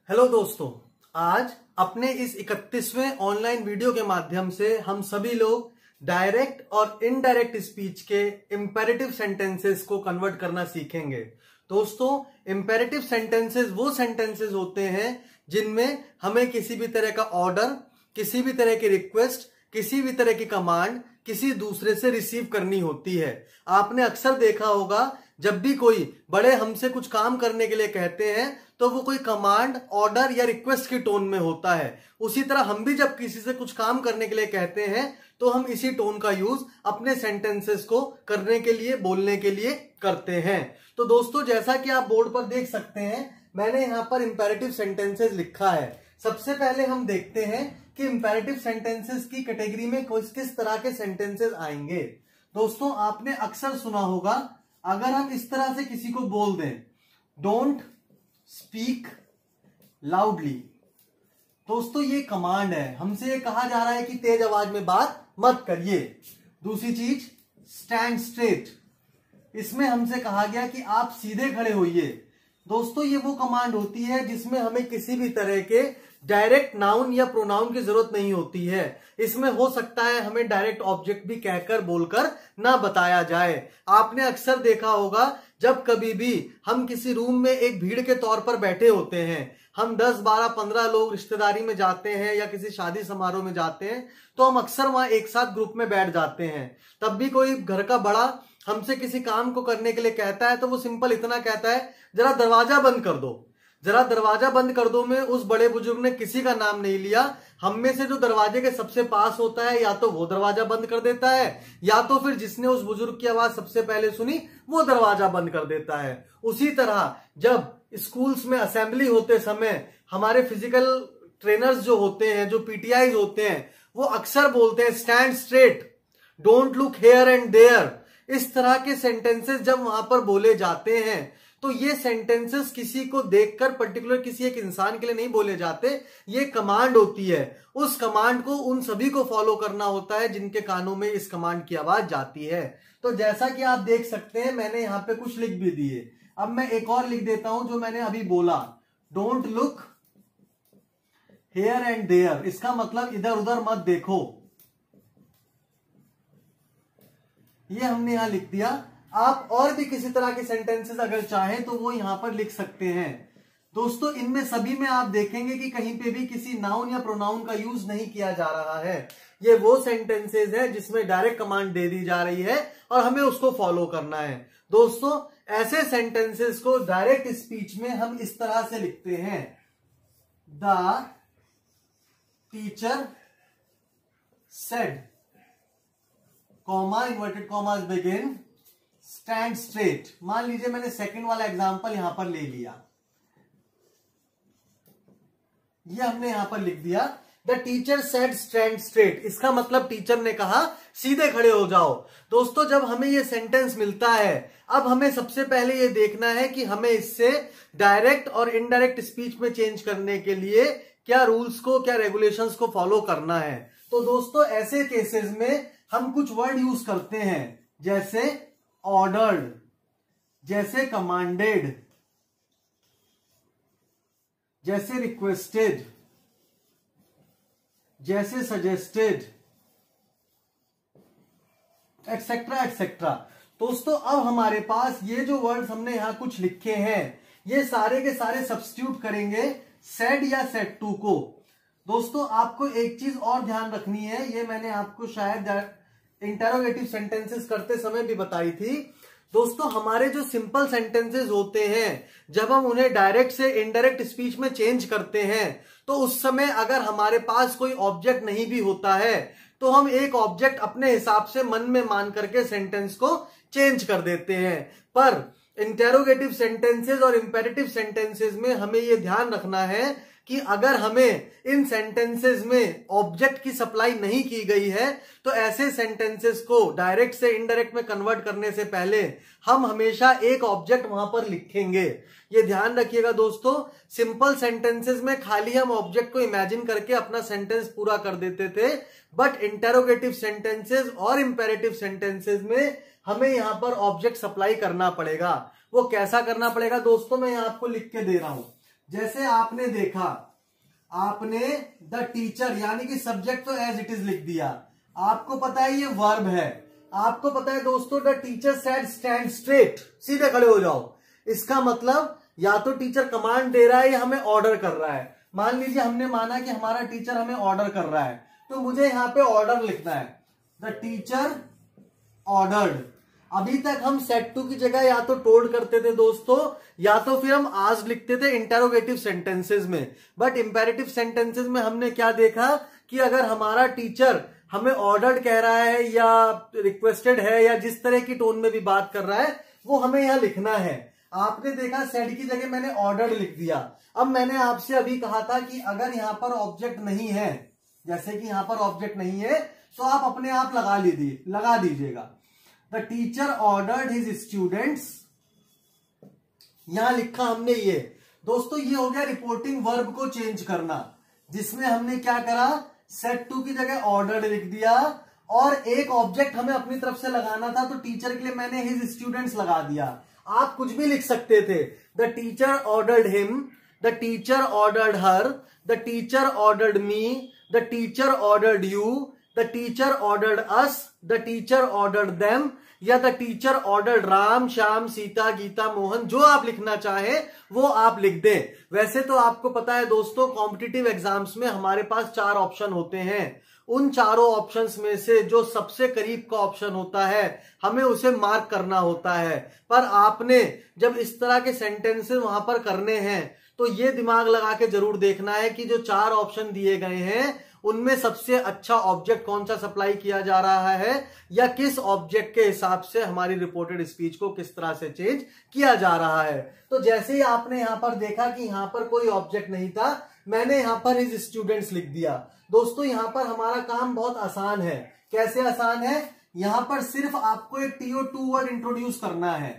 Hello दोस्तों, आज अपने इस 31वें ऑनलाइन वीडियो के माध्यम से हम सभी लोग डायरेक्ट और इनडायरेक्ट स्पीच के इंपेरेटिव सेंटेंसेस को कन्वर्ट करना सीखेंगे। दोस्तों, इंपेरेटिव सेंटेंसेस वो सेंटेंसेस होते हैं जिनमें हमें किसी भी तरह का ऑर्डर, किसी भी तरह की रिक्वेस्ट, किसी भी तरह की कमांड किसी दूसरे से रिसीव करनी होती है। आपने अक्सर देखा होगा, जब भी कोई बड़े हमसे कुछ काम करने के लिए कहते हैं तो वो कोई कमांड, ऑर्डर या रिक्वेस्ट की टोन में होता है। उसी तरह हम भी जब किसी से कुछ काम करने के लिए कहते हैं तो हम इसी टोन का यूज अपने सेंटेंसेस को करने के लिए, बोलने के लिए करते हैं। तो दोस्तों, जैसा कि आप बोर्ड पर देख सकते हैं, मैंने यहां पर इंपेरेटिव सेंटेंसेस लिखा है। सबसे पहले हम देखते हैं कि इंपेरेटिव सेंटेंसेस की कैटेगरी में किस तरह के सेंटेंसेस आएंगे। दोस्तों, आपने अक्सर सुना होगा, अगर हम इस तरह से किसी को बोल दें, डोंट स्पीक लाउडली, दोस्तों ये कमांड है, हमसे ये कहा जा रहा है कि तेज आवाज में बात मत करिए। दूसरी चीज, स्टैंड स्ट्रेट, इसमें हमसे कहा गया कि आप सीधे खड़े होइए। दोस्तों, ये वो कमांड होती है जिसमें हमें किसी भी तरह के डायरेक्ट नाउन या प्रोनाउन की जरूरत नहीं होती है। इसमें हो सकता है हमें डायरेक्ट ऑब्जेक्ट भी कहकर, बोलकर ना बताया जाए। आपने अक्सर देखा होगा, जब कभी भी हम किसी रूम में एक भीड़ के तौर पर बैठे होते हैं, हम 10, 12, 15 लोग रिश्तेदारी में जाते हैं या किसी शादी समारोह में जाते हैं, तो हम अक्सर वहां एक साथ ग्रुप में बैठ जाते हैं। तब भी कोई घर का बड़ा हमसे किसी काम को करने के लिए कहता है तो वो सिंपल इतना कहता है, जरा दरवाजा बंद कर दो। जरा दरवाजा बंद कर दो में उस बड़े बुजुर्ग ने किसी का नाम नहीं लिया। हम में से जो दरवाजे के सबसे पास होता है, या तो वो दरवाजा बंद कर देता है, या तो फिर जिसने उस बुजुर्ग की आवाज सबसे पहले सुनी वो दरवाजा बंद कर देता है। उसी तरह जब स्कूल्स में असेंबली होते समय हमारे फिजिकल ट्रेनर्स जो होते हैं, जो पीटीआई होते हैं, वो अक्सर बोलते हैं stand straight, don't look here and there. इस तरह के सेंटेंसेस जब वहां पर बोले जाते हैं तो ये सेंटेंसेस किसी को देखकर, पर्टिकुलर किसी एक इंसान के लिए नहीं बोले जाते। ये कमांड होती है। उस कमांड को उन सभी को फॉलो करना होता है जिनके कानों में इस कमांड की आवाज जाती है। तो जैसा कि आप देख सकते हैं, मैंने यहां पे कुछ लिख भी दिए। अब मैं एक और लिख देता हूं जो मैंने अभी बोला, don't look here and there. इसका मतलब इधर उधर मत देखो। ये हमने यहां लिख दिया। आप और भी किसी तरह के सेंटेंसेस अगर चाहें तो वो यहां पर लिख सकते हैं। दोस्तों, इनमें सभी में आप देखेंगे कि कहीं पे भी किसी नाउन या प्रोनाउन का यूज नहीं किया जा रहा है। ये वो सेंटेंसेस है जिसमें डायरेक्ट कमांड दे दी जा रही है और हमें उसको फॉलो करना है। दोस्तों, ऐसे सेंटेंसेस को डायरेक्ट स्पीच में हम इस तरह से लिखते हैं, the teacher said, comma, inverted commas begin, stand straight. मान लीजिए मैंने सेकंड वाला एग्जांपल यहां पर ले लिया, ये हमने यहां पर लिख दिया, the teacher said stand straight. इसका मतलब टीचर ने कहा सीधे खड़े हो जाओ। दोस्तों, जब हमें ये सेंटेंस मिलता है, अब हमें सबसे पहले ये देखना है कि हमें इससे डायरेक्ट और इनडायरेक्ट स्पीच में चेंज करने के लिए क्या रूल्स को, क्या रेगुलेशंस को फॉलो करना है। तो दोस्तों, ऐसे केसेस में हम कुछ वर्ड यूज करते हैं, जैसे ऑर्डर्ड, जैसे कमांडेड, जैसे रिक्वेस्टेड, जैसे सजेस्टेड, एक्सेट्रा एक्सेट्रा। दोस्तों, अब हमारे पास ये जो वर्ड्स हमने यहां कुछ लिखे हैं, ये सारे के सारे सब्स्टिट्यूट करेंगे सेड या सेड टू को। दोस्तों, आपको एक चीज और ध्यान रखनी है, ये मैंने आपको शायद इंटरोगेटिव सेंटेंसेस करते समय भी बताई थी। दोस्तों, हमारे जो सिंपल सेंटेंसेस होते हैं, जब हम उन्हें डायरेक्ट से इनडायरेक्ट स्पीच में चेंज करते हैं, तो उस समय अगर हमारे पास कोई ऑब्जेक्ट नहीं भी होता है तो हम एक ऑब्जेक्ट अपने हिसाब से मन में मान करके सेंटेंस को चेंज कर देते हैं। पर इंटरोगेटिव सेंटेंसेस और इंपेरेटिव सेंटेंसेस में हमें यह ध्यान रखना है कि अगर हमें इन सेंटेंसेस में ऑब्जेक्ट की सप्लाई नहीं की गई है तो ऐसे सेंटेंसेस को डायरेक्ट से इनडायरेक्ट में कन्वर्ट करने से पहले हम हमेशा एक ऑब्जेक्ट वहां पर लिखेंगे। ये ध्यान रखिएगा दोस्तों, सिंपल सेंटेंसेस में खाली हम ऑब्जेक्ट को इमेजिन करके अपना सेंटेंस पूरा कर देते थे, बट इंटरोगेटिव सेंटेंसेस और इंपेरेटिव सेंटेंसेस में हमें यहां पर ऑब्जेक्ट सप्लाई करना पड़ेगा। वो कैसा करना पड़ेगा दोस्तों, मैं यहां आपको लिख के दे रहा हूं। जैसे आपने देखा, आपने द टीचर यानी कि सब्जेक्ट तो एज इट इज लिख दिया, आपको पता है ये वर्ब है, आपको पता है दोस्तों the teacher said stand straight, सीधे खड़े हो जाओ। इसका मतलब या तो टीचर कमांड दे रहा है या हमें ऑर्डर कर रहा है। मान लीजिए हमने माना कि हमारा टीचर हमें ऑर्डर कर रहा है, तो मुझे यहां पे ऑर्डर लिखना है, द टीचर ऑर्डर्ड। अभी तक हम सेड टू की जगह या तो टोल्ड करते थे दोस्तों, या तो फिर हम आज लिखते थे इंटेरोगेटिव सेंटेंसेस में। बट इंपेरेटिव सेंटेंसेस में हमने क्या देखा कि अगर हमारा टीचर हमें ऑर्डर्ड कह रहा है या रिक्वेस्टेड है या जिस तरह की टोन में भी बात कर रहा है, वो हमें यहां लिखना है। आपने देखा सेड की जगह मैंने ऑर्डर्ड लिख दिया। अब मैंने आपसे अभी कहा था कि अगर यहां पर ऑब्जेक्ट नहीं है, जैसे कि यहां पर ऑब्जेक्ट नहीं है, तो आप अपने आप लगा दीजिएगा। The teacher ordered his students, यहां लिखा हमने ये। दोस्तों ये हो गया रिपोर्टिंग वर्ब को चेंज करना, जिसमें हमने क्या करा, सेड टू की जगह ऑर्डर्ड लिख दिया और एक ऑब्जेक्ट हमें अपनी तरफ से लगाना था, तो टीचर के लिए मैंने हिज स्टूडेंट्स लगा दिया। आप कुछ भी लिख सकते थे, the teacher ordered him, the teacher ordered her, the teacher ordered me, the teacher ordered you, the teacher ordered us, the teacher ordered them, या the teacher ordered Ram, Shyam, Sita, Gita, Mohan. जो आप लिखना चाहे वो आप लिख दें। वैसे तो आपको पता है दोस्तों, कॉम्पिटिटिव एग्जाम्स में हमारे पास 4 ऑप्शन होते हैं। उन चारों ऑप्शंस में से जो सबसे करीब का ऑप्शन होता है हमें उसे मार्क करना होता है। पर आपने जब इस तरह के सेंटेंसेस वहां पर करने हैं तो ये दिमाग लगा के जरूर देखना है कि जो 4 ऑप्शन दिए गए हैं उनमें सबसे अच्छा ऑब्जेक्ट कौन सा सप्लाई किया जा रहा है, या किस ऑब्जेक्ट के हिसाब से हमारी रिपोर्टेड स्पीच को किस तरह से चेंज किया जा रहा है। तो जैसे ही आपने यहां पर देखा कि यहां पर कोई ऑब्जेक्ट नहीं था, मैंने यहां पर हिज स्टूडेंट्स लिख दिया। दोस्तों यहां पर हमारा काम बहुत आसान है। कैसे आसान है, यहां पर सिर्फ आपको एक TO2 वर्ड इंट्रोड्यूस करना है।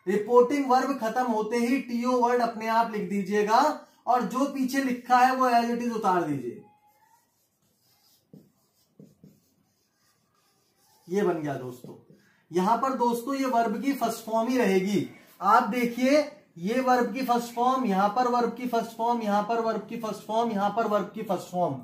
रिपोर्टिंग वर्ब खत्म होते ही TO वर्ड अपने आप लिख दीजिएगा और जो पीछे लिखा है वो एज इट इज उतार दीजिए। ये बन गया दोस्तों। यहां पर दोस्तों ये वर्ब की फर्स्ट फॉर्म ही रहेगी। आप देखिए, ये वर्ब की फर्स्ट फॉर्म, यहां पर वर्ब की फर्स्ट फॉर्म, यहां पर वर्ब की फर्स्ट फॉर्म, यहां पर वर्ब की फर्स्ट फॉर्म।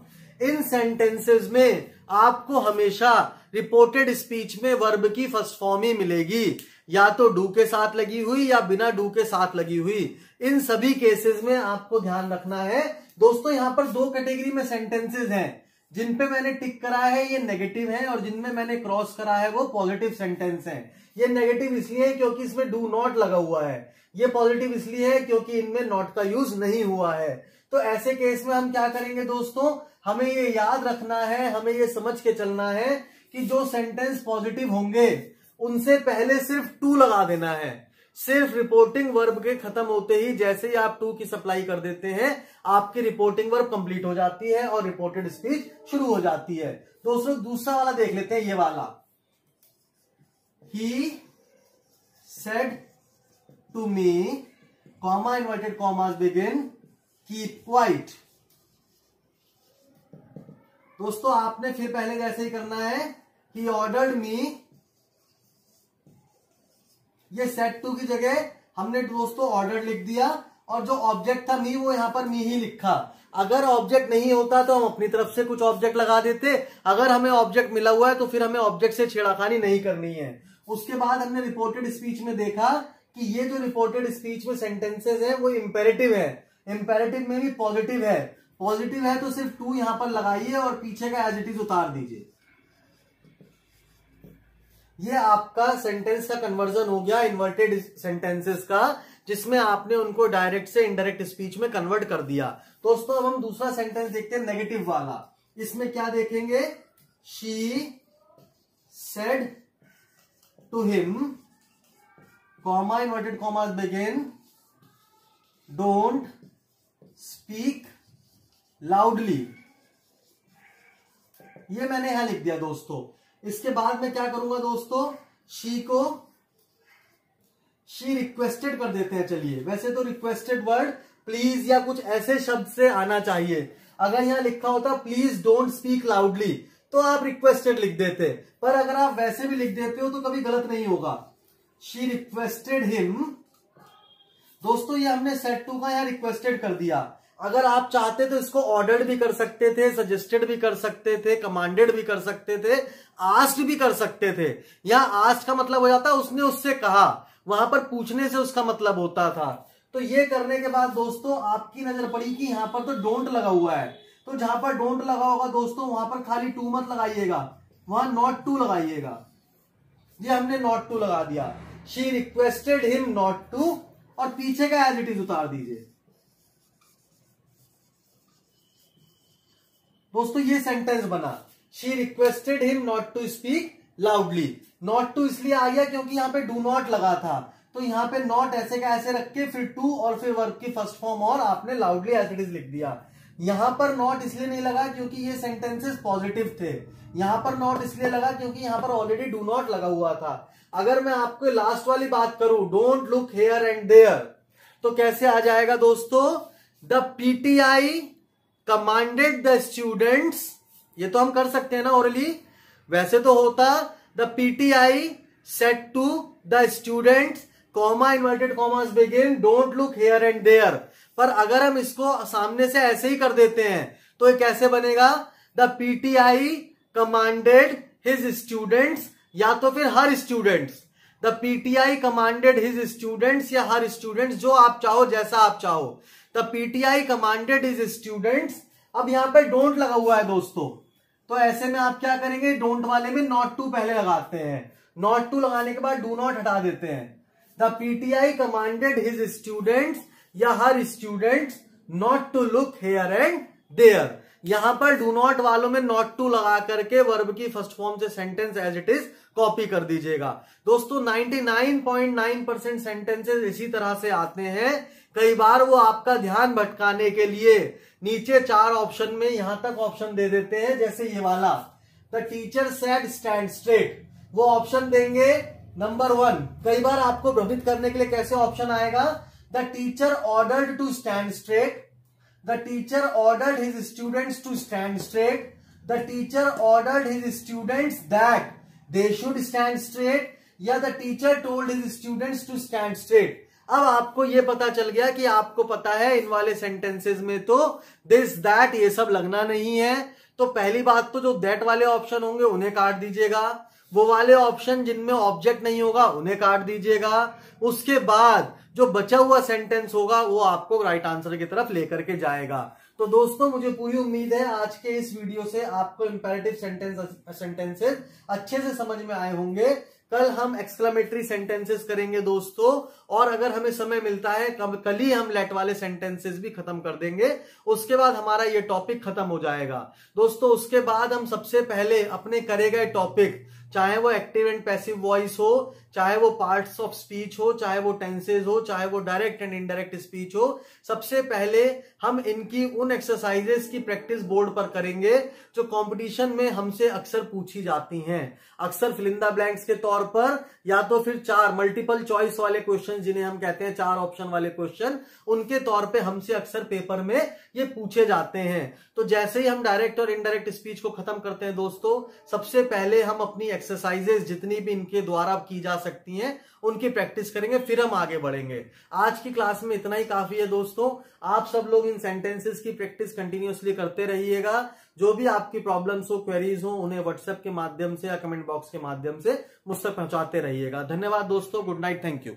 इन सेंटेंसेस में आपको हमेशा रिपोर्टेड स्पीच में वर्ब की फर्स्ट फॉर्म ही मिलेगी, या तो डू के साथ लगी हुई या बिना डू के साथ लगी हुई। इन सभी केसेस में आपको ध्यान रखना है। दोस्तों यहां पर 2 कैटेगरी में सेंटेंसेस हैं। जिन पे मैंने टिक करा है ये नेगेटिव है और जिनमें मैंने क्रॉस करा है वो पॉजिटिव सेंटेंस है। ये नेगेटिव इसलिए है क्योंकि इसमें डू नॉट लगा हुआ है, ये पॉजिटिव इसलिए है क्योंकि इनमें नॉट का यूज नहीं हुआ है। तो ऐसे केस में हम क्या करेंगे दोस्तों, हमें ये याद रखना है, हमें ये समझ के चलना है कि जो सेंटेंस पॉजिटिव होंगे उनसे पहले सिर्फ टू लगा देना है। सिर्फ रिपोर्टिंग वर्ब के खत्म होते ही जैसे ही आप टू की सप्लाई कर देते हैं, आपकी रिपोर्टिंग वर्ब कंप्लीट हो जाती है और रिपोर्टेड स्पीच शुरू हो जाती है। दोस्तों दूसरा वाला देख लेते हैं, ये वाला। He said to me, comma inverted commas begin, keep quiet. दोस्तों आपने फिर पहले जैसे ही करना है, ही ऑर्डर्ड मी, ये सेड टू की जगह हमने दोस्तों ऑर्डर लिख दिया और जो ऑब्जेक्ट था मी वो यहां पर मी ही लिखा। अगर ऑब्जेक्ट नहीं होता तो हम अपनी तरफ से कुछ ऑब्जेक्ट लगा देते, अगर हमें ऑब्जेक्ट मिला हुआ है तो फिर हमें ऑब्जेक्ट से छेड़खानी नहीं करनी है। उसके बाद हमने रिपोर्टेड स्पीच में देखा कि ये जो रिपोर्टेड स्पीच में सेंटेंसेस है वो इंपेरेटिव है, इंपेरेटिव में भी पॉजिटिव है। पॉजिटिव है तो सिर्फ टू यहां पर लगाइए और पीछे का एज इट इज उतार दीजिए। ये आपका सेंटेंस का कन्वर्जन हो गया इन्वर्टेड सेंटेंसेस का, जिसमें आपने उनको डायरेक्ट से इनडायरेक्ट स्पीच में कन्वर्ट कर दिया। दोस्तों अब हम दूसरा सेंटेंस देखते हैं, नेगेटिव वाला। इसमें क्या देखेंगे, she said to him, comma inverted commas begin, don't speak loudly. ये मैंने यहां लिख दिया दोस्तों। इसके बाद मैं क्या करूंगा दोस्तों, शी रिक्वेस्टेड कर देते हैं। चलिए, वैसे तो रिक्वेस्टेड वर्ड प्लीज या कुछ ऐसे शब्द से आना चाहिए। अगर यहां लिखा होता प्लीज डोंट स्पीक लाउडली तो आप रिक्वेस्टेड लिख देते, पर अगर आप वैसे भी लिख देते हो तो कभी गलत नहीं होगा। शी रिक्वेस्टेड हिम दोस्तों ये हमने सेट टू का यहाँ रिक्वेस्टेड कर दिया। अगर आप चाहते तो इसको ऑर्डर्ड भी कर सकते थे, सजेस्टेड भी कर सकते थे, कमांडेड भी कर सकते थे, आस्क्ड भी कर सकते थे। यहाँ आस्क्ड का मतलब हो जाता उसने उससे कहा, वहां पर पूछने से उसका मतलब होता था। तो ये करने के बाद दोस्तों आपकी नजर पड़ी कि यहाँ पर तो डोंट लगा हुआ है, तो जहां पर डोंट लगा होगा दोस्तों वहां पर खाली टू मत लगाइएगा, वहां नॉट टू लगाइएगा। ये हमने नॉट टू लगा दिया। She requested him not to, और पीछे का एज इट इज उतार दीजिए। दोस्तों ये सेंटेंस बना, she requested him not to speak loudly. Not to इसलिए आ गया क्योंकि यहाँ पे डू नॉट लगा था, तो यहाँ पे नॉट ऐसे का ऐसे रख के फिर टू और फिर वर्ब की फर्स्ट फॉर्म और आपने लाउडली एज इट इज लिख दिया। यहां पर नॉट इसलिए नहीं लगा क्योंकि ये सेंटेंसेस पॉजिटिव थे। यहां पर नॉट इसलिए लगा क्योंकि यहां पर ऑलरेडी डू नॉट लगा हुआ था। अगर मैं आपको लास्ट वाली बात करूं, don't look here and there, तो कैसे आ जाएगा दोस्तों? The PTI commanded the students, ये तो हम कर सकते हैं ना ओरली। वैसे तो होता the PTI said to the students, comma inverted commas begin, don't look here and there. पर अगर हम इसको सामने से ऐसे ही कर देते हैं तो ये कैसे बनेगा? The PTI commanded his students, या तो फिर her students. The PTI commanded his students या हर स्टूडेंट्स, जो आप चाहो, जैसा आप चाहो। The PTI commanded his students. अब यहां पे डोंट लगा हुआ है दोस्तों, तो ऐसे में आप क्या करेंगे? डोंट वाले में नॉट टू पहले लगाते हैं, नॉट टू लगाने के बाद डू नॉट हटा देते हैं। The PTI commanded his students या her students not to look here and there. यहां पर डू नॉट वालों में नॉट टू लगा करके वर्ब की फर्स्ट फॉर्म से sentence as it is copy कर दीजिएगा। दोस्तों 99.9% सेंटेंसेस इसी तरह से आते हैं। कई बार वो आपका ध्यान भटकाने के लिए नीचे 4 ऑप्शन में यहां तक ऑप्शन दे देते हैं, जैसे ये वाला, the teacher said stand straight, वो ऑप्शन देंगे नंबर 1। कई बार आपको भ्रमित करने के लिए कैसे ऑप्शन आएगा? The teacher ordered to stand straight, the teacher ordered his students to stand straight, the teacher ordered his students that they should stand straight, या the teacher told his students to stand straight. अब आपको यह पता चल गया कि आपको पता है इन वाले सेंटेंसेस में तो दिस दैट ये सब लगना नहीं है। तो पहली बात तो जो दैट वाले ऑप्शन होंगे उन्हें काट दीजिएगा, वो वाले ऑप्शन जिनमें ऑब्जेक्ट नहीं होगा उन्हें काट दीजिएगा। उसके बाद जो बचा हुआ सेंटेंस होगा वो आपको राइट आंसर की तरफ लेकर के जाएगा। तो दोस्तों मुझे पूरी उम्मीद है आज के इस वीडियो से आपको इंपेरेटिव सेंटेंसेस अच्छे से समझ में आए होंगे। कल हम एक्सक्लेमेटरी सेंटेंसेस करेंगे दोस्तों, और अगर हमें समय मिलता है कल ही हम लेट वाले सेंटेंसेस भी खत्म कर देंगे। उसके बाद हमारा ये टॉपिक खत्म हो जाएगा दोस्तों। उसके बाद हम सबसे पहले अपने करे गए टॉपिक, चाहे वो एक्टिव एंड पैसिव वॉइस हो, चाहे वो पार्ट्स ऑफ स्पीच हो, चाहे वो टेंसेज हो, चाहे वो डायरेक्ट एंड इनडायरेक्ट स्पीच हो, सबसे पहले हम इनकी उन एक्सरसाइजेस की प्रैक्टिस बोर्ड पर करेंगे जो कंपटीशन में हमसे अक्सर पूछी जाती हैं। अक्सर फिल इन द ब्लैंक्स के तौर पर, या तो फिर 4 मल्टीपल चॉइस वाले क्वेश्चन जिन्हें हम कहते हैं 4 ऑप्शन वाले क्वेश्चन, उनके तौर पे हमसे अक्सर पेपर में ये पूछे जाते हैं। तो जैसे ही हम डायरेक्ट और इनडायरेक्ट स्पीच को खत्म करते हैं दोस्तों, सबसे पहले हम अपनी एक्सरसाइजेस जितनी भी इनके द्वारा की जा सकती हैं उनकी प्रैक्टिस करेंगे, फिर हम आगे बढ़ेंगे। आज की क्लास में इतना ही काफी है दोस्तों। आप सब लोग इन सेंटेंसेस की प्रैक्टिस कंटिन्यूअसली करते रहिएगा। जो भी आपकी प्रॉब्लम्स हो, क्वेरीज हो, उन्हें व्हाट्सएप के माध्यम से या कमेंट बॉक्स के माध्यम से मुझ तक पहुंचाते रहिएगा। धन्यवाद दोस्तों, गुड नाइट, थैंक यू।